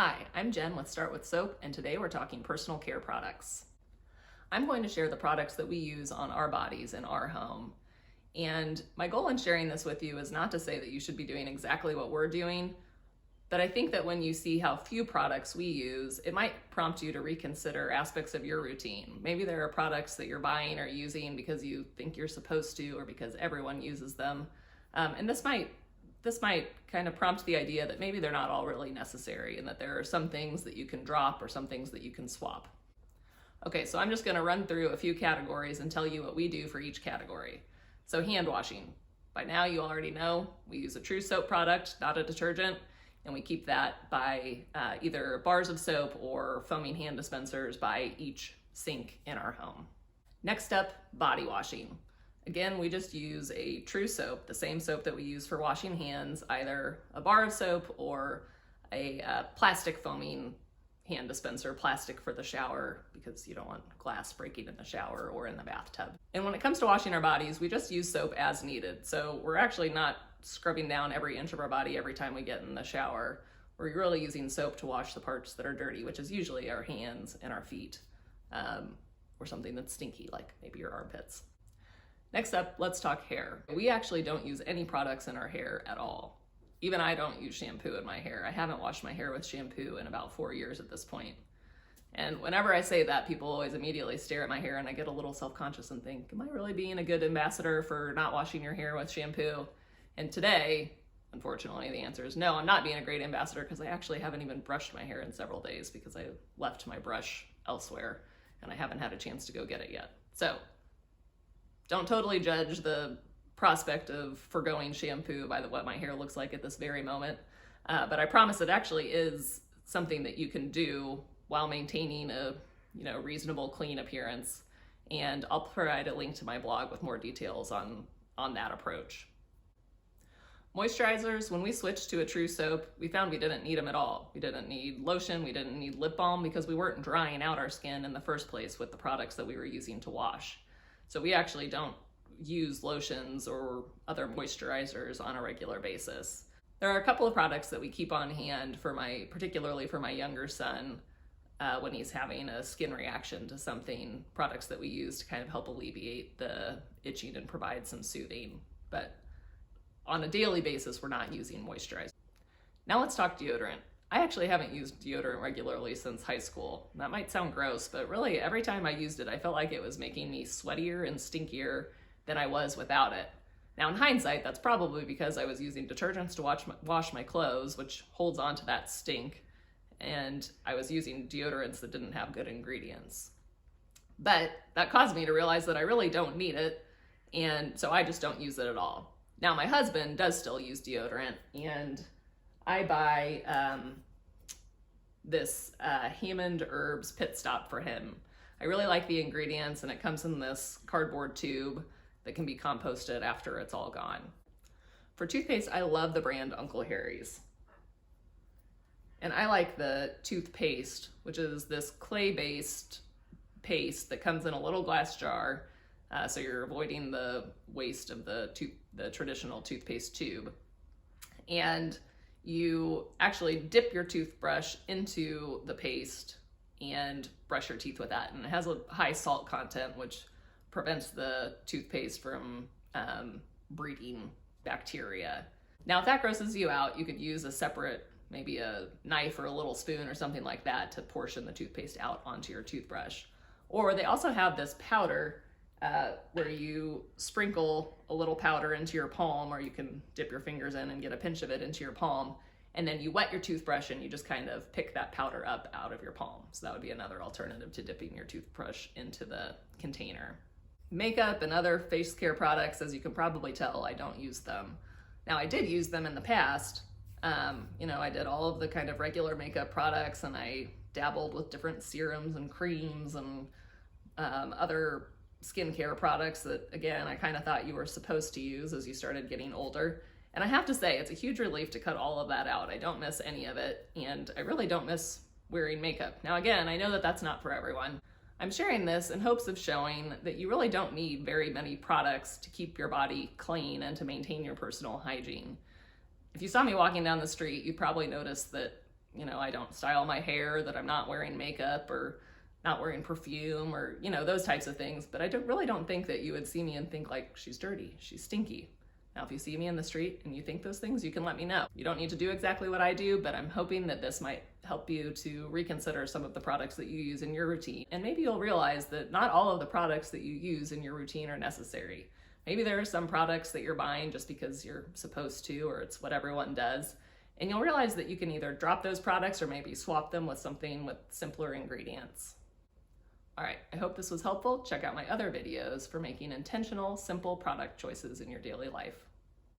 Hi, I'm Jen with Start With Soap, and today we're talking personal care products. I'm going to share the products that we use on our bodies in our home. And my goal in sharing this with you is not to say that you should be doing exactly what we're doing, but I think that when you see how few products we use, it might prompt you to reconsider aspects of your routine. Maybe there are products that you're buying or using because you think you're supposed to or because everyone uses them. And this might kind of prompt the idea that maybe they're not all really necessary and that there are some things that you can drop or some things that you can swap. Okay, so I'm just going to run through a few categories and tell you what we do for each category. So hand washing. By now you already know we use a true soap product, not a detergent, and we keep that by either bars of soap or foaming hand dispensers by each sink in our home. Next up, body washing. Again, we just use a true soap, the same soap that we use for washing hands, either a bar of soap or a plastic foaming hand dispenser, plastic for the shower because you don't want glass breaking in the shower or in the bathtub. And when it comes to washing our bodies, we just use soap as needed. So we're actually not scrubbing down every inch of our body every time we get in the shower. We're really using soap to wash the parts that are dirty, which is usually our hands and our feet, or something that's stinky, like maybe your armpits. Next up, let's talk hair. We actually don't use any products in our hair at all. Even I don't use shampoo in my hair. I haven't washed my hair with shampoo in about 4 years at this point. And whenever I say that, people always immediately stare at my hair and I get a little self-conscious and think, am I really being a good ambassador for not washing your hair with shampoo? And today, unfortunately, the answer is no, I'm not being a great ambassador because I actually haven't even brushed my hair in several days because I left my brush elsewhere and I haven't had a chance to go get it yet. So don't totally judge the prospect of forgoing shampoo by what my hair looks like at this very moment. But I promise it actually is something that you can do while maintaining a reasonable clean appearance. And I'll provide a link to my blog with more details on that approach. Moisturizers, when we switched to a true soap, we found we didn't need them at all. We didn't need lotion, we didn't need lip balm because we weren't drying out our skin in the first place with the products that we were using to wash. So we actually don't use lotions or other moisturizers on a regular basis. There are a couple of products that we keep on hand particularly for my younger son when he's having a skin reaction to something, products that we use to kind of help alleviate the itching and provide some soothing. But on a daily basis, we're not using moisturizer. Now let's talk deodorant. I actually haven't used deodorant regularly since high school. That might sound gross, but really every time I used it, I felt like it was making me sweatier and stinkier than I was without it. Now in hindsight, that's probably because I was using detergents to wash my clothes, which holds on to that stink, and I was using deodorants that didn't have good ingredients. But that caused me to realize that I really don't need it, and so I just don't use it at all. Now my husband does still use deodorant, and I buy this Hammond Herbs Pit Stop for him. I really like the ingredients, and it comes in this cardboard tube that can be composted after it's all gone. For toothpaste, I love the brand Uncle Harry's. And I like the toothpaste, which is this clay-based paste that comes in a little glass jar, so you're avoiding the waste of the traditional toothpaste tube. And you actually dip your toothbrush into the paste and brush your teeth with that. And it has a high salt content, which prevents the toothpaste from breeding bacteria. Now, if that grosses you out, you could use a separate, maybe a knife or a little spoon or something like that to portion the toothpaste out onto your toothbrush. Or they also have this powder where you sprinkle a little powder into your palm, or you can dip your fingers in and get a pinch of it into your palm, and then you wet your toothbrush and you just kind of pick that powder up out of your palm. So that would be another alternative to dipping your toothbrush into the container. Makeup and other face care products, as you can probably tell, I don't use them. Now I did use them in the past. I did all of the kind of regular makeup products, and I dabbled with different serums and creams and other skincare products that, again, I kind of thought you were supposed to use as you started getting older. And I have to say, it's a huge relief to cut all of that out. I don't miss any of it, and I really don't miss wearing makeup. Now again, I know that that's not for everyone. I'm sharing this in hopes of showing that you really don't need very many products to keep your body clean and to maintain your personal hygiene. If you saw me walking down the street, you'd probably notice that I don't style my hair, that I'm not wearing makeup or not wearing perfume or, those types of things. But I really don't think that you would see me and think like, she's dirty, she's stinky. Now, if you see me in the street and you think those things, you can let me know. You don't need to do exactly what I do, but I'm hoping that this might help you to reconsider some of the products that you use in your routine. And maybe you'll realize that not all of the products that you use in your routine are necessary. Maybe there are some products that you're buying just because you're supposed to, or it's what everyone does. And you'll realize that you can either drop those products or maybe swap them with something with simpler ingredients. All right, I hope this was helpful. Check out my other videos for making intentional, simple product choices in your daily life.